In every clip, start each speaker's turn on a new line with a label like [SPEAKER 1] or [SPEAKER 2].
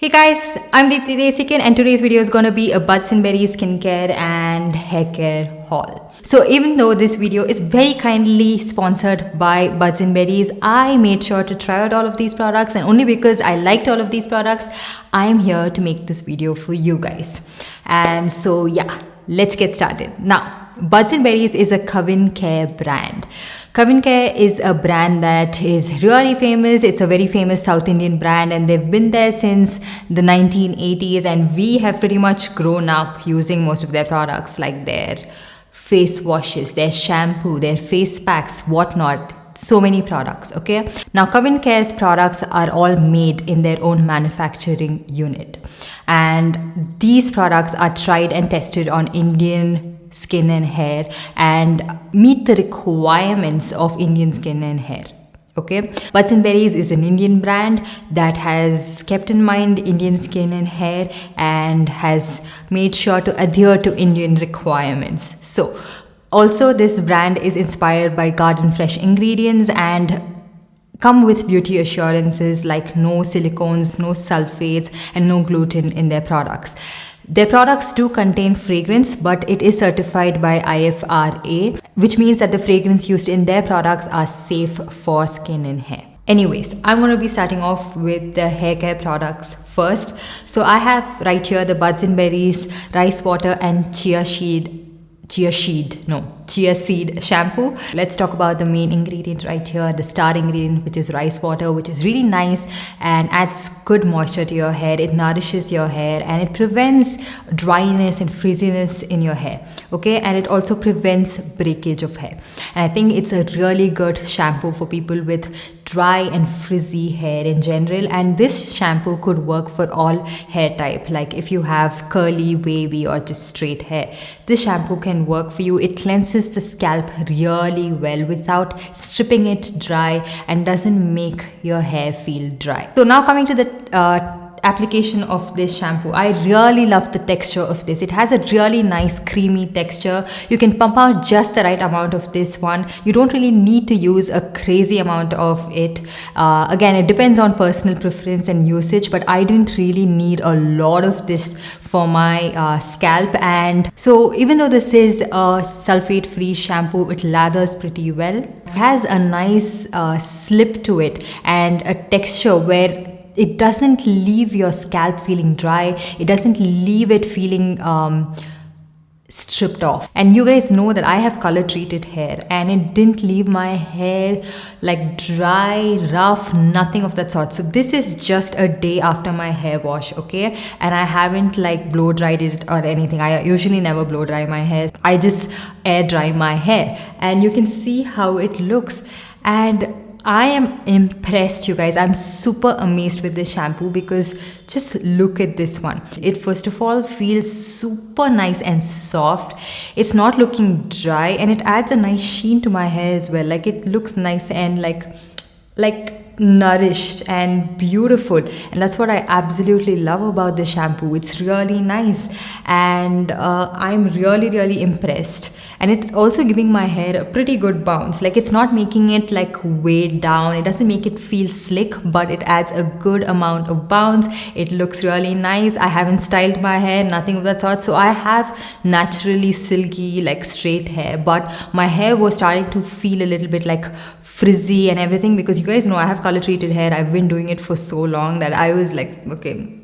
[SPEAKER 1] Hey guys, I'm Deepthi Desikan and today's video is gonna be a Buds and Berries skincare and hair care haul. So even though this video is very kindly sponsored by Buds and Berries, I made sure to try out all of these products, and only because I liked all of these products, I am here to make this video for you guys. And so yeah, let's get started. Now, Buds and Berries is a Care brand. Care is a brand that is really famous. It's a very famous South Indian brand and they've been there since the 1980s, and we have pretty much grown up using most of their products, like their face washes, their shampoo, their face packs, whatnot. So many products. Okay, now Care's products are all made in their own manufacturing unit, and these products are tried and tested on Indian skin and hair and meet the requirements of Indian skin and hair. Okay, Buds and Berries is an Indian brand that has kept in mind Indian skin and hair and has made sure to adhere to Indian requirements. So also this brand is inspired by garden fresh ingredients and come with beauty assurances like no silicones, no sulfates and no gluten in their products. Their products do contain fragrance, but it is certified by IFRA, which means that the fragrance used in their products are safe for skin and hair. Anyways, I'm going to be starting off with the hair care products first. So I have right here the Buds and Berries rice water and chia seed shampoo. Let's talk about the main ingredient right here, the star ingredient, which is rice water, which is really nice and adds good moisture to your hair. It nourishes your hair and it prevents dryness and frizziness in your hair. Okay, and it also prevents breakage of hair. And I think it's a really good shampoo for people with dry and frizzy hair in general, and this shampoo could work for all hair type. Like if you have curly, wavy or just straight hair, this shampoo can work for you. It cleanses the scalp really well without stripping it dry and doesn't make your hair feel dry. So now coming to the application of this shampoo, I really love the texture of this. It has a really nice creamy texture. You can pump out just the right amount of this one. You don't really need to use a crazy amount of it. Again, it depends on personal preference and usage, but I didn't really need a lot of this for my scalp. And so even though this is a sulfate free shampoo, it lathers pretty well. It has a nice slip to it and a texture where it doesn't leave your scalp feeling dry. It doesn't leave it feeling stripped off. And you guys know that I have color treated hair and it didn't leave my hair like dry, rough, nothing of that sort. So this is just a day after my hair wash, okay? And I haven't like blow dried it or anything. I usually never blow dry my hair. I just air dry my hair and you can see how it looks. And I am impressed, you guys. I'm super amazed with this shampoo because just look at this one. It first of all feels super nice and soft. It's not looking dry and it adds a nice sheen to my hair as well. Like it looks nice and like nourished and beautiful, and that's what I absolutely love about this shampoo. It's really nice and I'm really impressed. And it's also giving my hair a pretty good bounce. Like it's not making it like weighed down. It doesn't make it feel slick, but it adds a good amount of bounce. It looks really nice. I haven't styled my hair, nothing of that sort. So I have naturally silky, like straight hair, but my hair was starting to feel a little bit like frizzy and everything, because you guys know I have color treated hair. I've been doing it for so long that I was like, okay,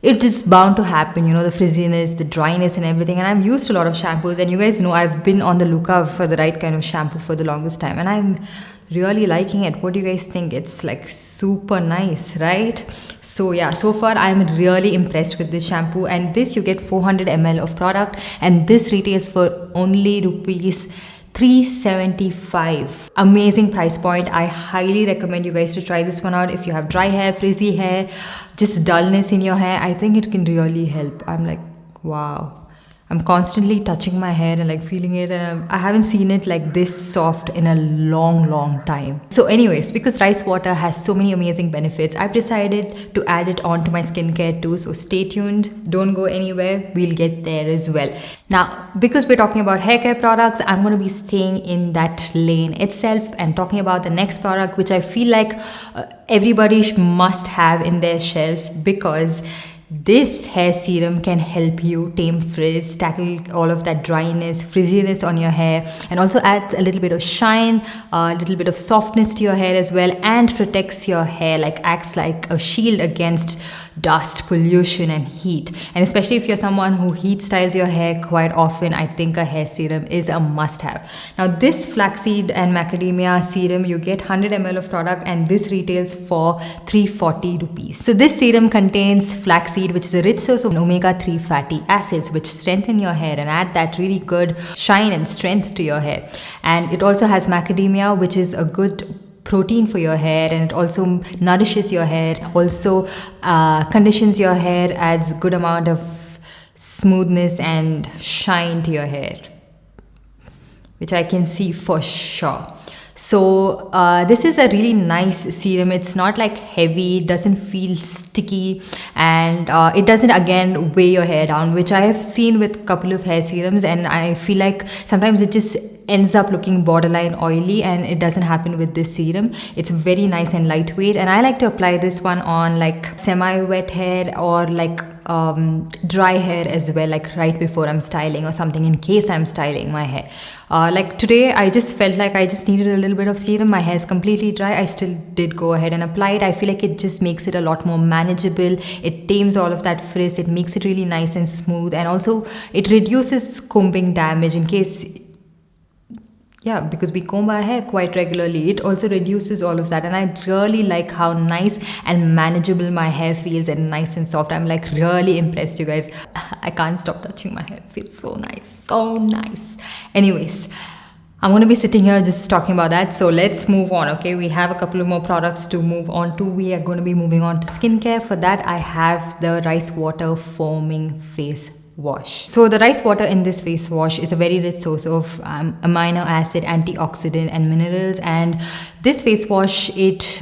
[SPEAKER 1] it is bound to happen, you know, the frizziness, the dryness and everything. And I've used a lot of shampoos and you guys know I've been on the lookout for the right kind of shampoo for the longest time, and I'm really liking it. What do you guys think? It's like super nice, right? So yeah, so far I'm really impressed with this shampoo, and this you get 400 ml of product and this retails for only rupees 375. Amazing price point. I highly recommend you guys to try this one out. If you have dry hair, frizzy hair, just dullness in your hair, I think it can really help. I'm like, wow, I'm constantly touching my hair and like feeling it, and I haven't seen it like this soft in a long time. So anyways, because rice water has so many amazing benefits, I've decided to add it onto my skincare too. So stay tuned, don't go anywhere, we'll get there as well. Now, because we're talking about hair care products, I'm going to be staying in that lane itself and talking about the next product, which I feel like everybody must have in their shelf, because this hair serum can help you tame frizz, tackle all of that dryness, frizziness on your hair, and also adds a little bit of shine, a little bit of softness to your hair as well, and protects your hair, like acts like a shield against dust, pollution and heat. And especially if you're someone who heat styles your hair quite often, I think a hair serum is a must have. Now this flaxseed and macadamia serum, you get 100 ml of product, and this retails for 340 rupees. So this serum contains flaxseed, which is a rich source of omega-3 fatty acids, which strengthen your hair and add that really good shine and strength to your hair. And it also has macadamia, which is a good protein for your hair, and it also nourishes your hair, also conditions your hair, adds good amount of smoothness and shine to your hair, which I can see for sure. So this is a really nice serum. It's not like heavy, doesn't feel sticky, and it doesn't again weigh your hair down, which I have seen with a couple of hair serums, and I feel like sometimes it just ends up looking borderline oily, and it doesn't happen with this serum. It's very nice and lightweight, and I like to apply this one on like semi-wet hair or like dry hair as well, like right before I'm styling or something, in case I'm styling my hair. Like today I just felt like I just needed a little bit of serum. My hair is completely dry. I still did go ahead and apply it. I feel like it just makes it a lot more manageable. It tames all of that frizz. It makes it really nice and smooth, and also it reduces combing damage in case, yeah, because we comb our hair quite regularly. It also reduces all of that, and I really like how nice and manageable my hair feels, and nice and soft. I'm like really impressed, you guys. I can't stop touching my hair. It feels so nice, so nice. Anyways, I'm going to be sitting here just talking about that. So let's move on. Okay, we have a couple of more products to move on to. We are going to be moving on to skincare. For that, I have the rice water foaming face wash. So the rice water in this face wash is a very rich source of amino acid, antioxidant and minerals, and this face wash, it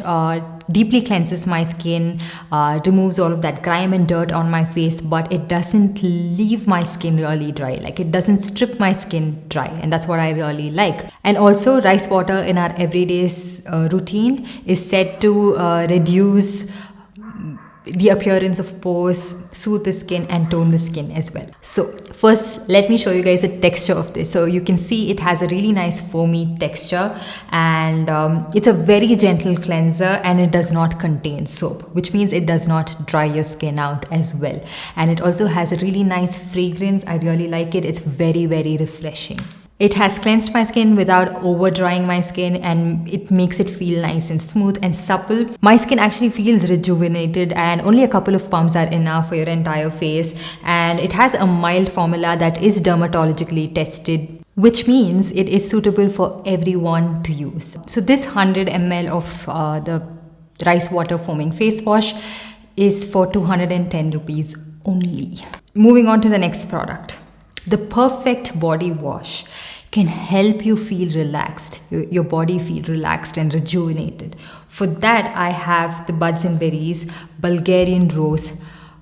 [SPEAKER 1] deeply cleanses my skin, removes all of that grime and dirt on my face, but it doesn't leave my skin really dry. Like, it doesn't strip my skin dry, and that's what I really like. And also, rice water in our everyday routine is said to reduce the appearance of pores, soothe the skin and tone the skin as well. So first, let me show you guys the texture of this. So you can see it has a really nice foamy texture, and it's a very gentle cleanser, and it does not contain soap, which means it does not dry your skin out as well. And it also has a really nice fragrance. I really like it. It's very refreshing. It has cleansed my skin without over drying my skin, and it makes it feel nice and smooth and supple. My skin actually feels rejuvenated, and only a couple of pumps are enough for your entire face. And it has a mild formula that is dermatologically tested, which means it is suitable for everyone to use. So this 100 ml of the rice water foaming face wash is for 210 rupees only. Moving on to the next product. The perfect body wash can help you feel relaxed, your body feel relaxed and rejuvenated. For that, I have the Buds and Berries Bulgarian Rose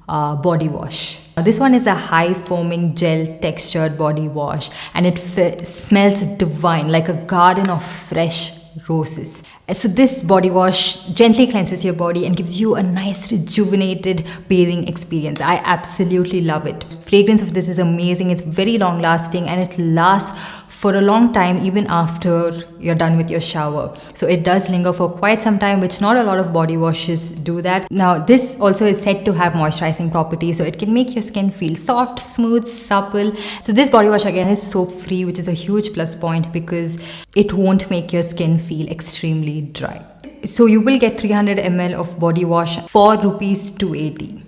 [SPEAKER 1] body wash. This one is a high foaming gel textured body wash, and it smells divine, like a garden of fresh roses. So this body wash gently cleanses your body and gives you a nice rejuvenated bathing experience. I absolutely love it. Fragrance of this is amazing. It's very long lasting, and it lasts for a long time even after you're done with your shower. So it does linger for quite some time, which not a lot of body washes do that. Now this also is said to have moisturizing properties, so it can make your skin feel soft, smooth, supple. So this body wash again is soap free, which is a huge plus point because it won't make your skin feel extremely dry. So you will get 300 ml of body wash for rupees 280.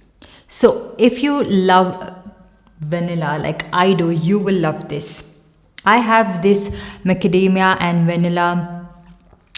[SPEAKER 1] So if you love vanilla like I do, you will love this. I have this macadamia and vanilla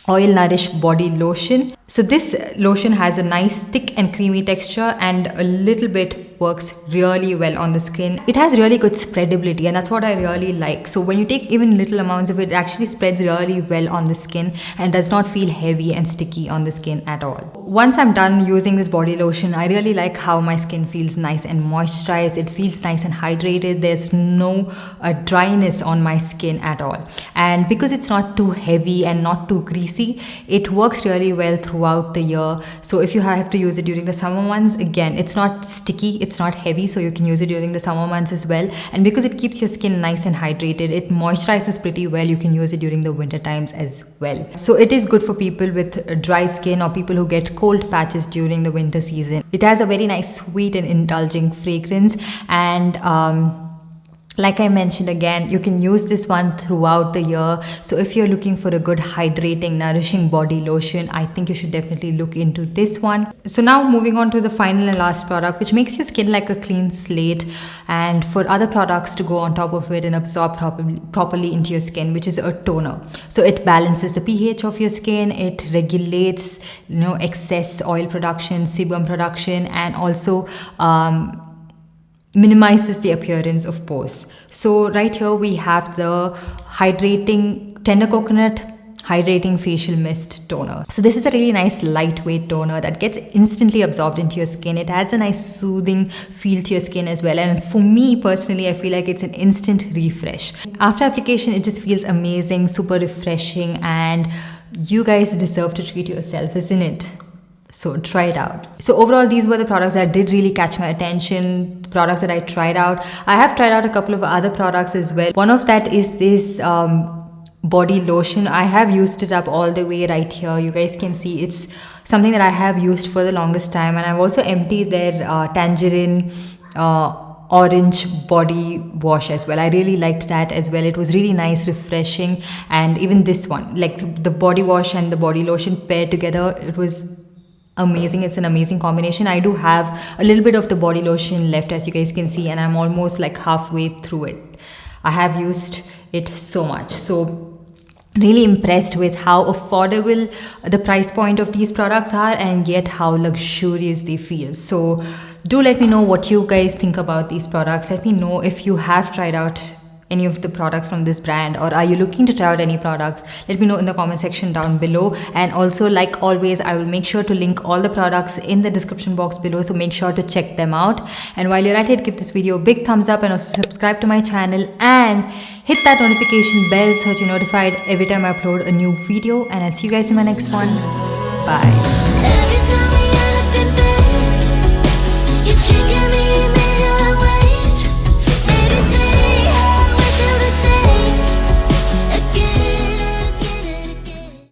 [SPEAKER 1] oil nourished body lotion. So this lotion has a nice thick and creamy texture and a little bit works really well on the skin. It has really good spreadability, and that's what I really like. So when you take even little amounts of it, it actually spreads really well on the skin and does not feel heavy and sticky on the skin at all. Once I'm done using this body lotion, I really like how my skin feels nice and moisturized. It feels nice and hydrated. There's no dryness on my skin at all, and because it's not too heavy and not too greasy, it works really well throughout the year. So if you have to use it during the summer months, again, it's not sticky, it's not heavy, so you can use it during the summer months as well. And because it keeps your skin nice and hydrated, it moisturizes pretty well, you can use it during the winter times as well. So it is good for people with dry skin or people who get cold patches during the winter season. It has a very nice sweet and indulging fragrance, and like I mentioned, again, you can use this one throughout the year. So if you're looking for a good hydrating, nourishing body lotion, I think you should definitely look into this one. So now moving on to the final and last product, which makes your skin like a clean slate, and for other products to go on top of it and absorb properly into your skin, which is a toner. So it balances the pH of your skin, it regulates, excess oil production, sebum production, and also minimizes the appearance of pores. So right here we have the hydrating tender coconut hydrating facial mist toner. So this is a really nice lightweight toner that gets instantly absorbed into your skin. It adds a nice soothing feel to your skin as well, and for me personally, I feel like it's an instant refresh. After application, it just feels amazing, super refreshing, and you guys deserve to treat yourself, isn't it? So try it out. So overall, these were the products that did really catch my attention, the products that I tried out. I have tried out a couple of other products as well. One of that is this body lotion. I have used it up all the way right here. You guys can see it's something that I have used for the longest time, and I've also emptied their tangerine orange body wash as well. I really liked that as well. It was really nice, refreshing, and even this one, like the body wash and the body lotion paired together, it was amazing. It's an amazing combination. I do have a little bit of the body lotion left, as you guys can see, and I'm almost like halfway through it. I have used it so much. So really impressed with how affordable the price point of these products are, and yet how luxurious they feel. So do let me know what you guys think about these products. Let me know if you have tried out any of the products from this brand, or are you looking to try out any products? Let me know in the comment section down below. And also, like always, I will make sure to link all the products in the description box below, so make sure to check them out. And while you're at it, give this video a big thumbs up, and also subscribe to my channel and hit that notification bell so that you're notified every time I upload a new video. And I'll see you guys in my next one. Bye.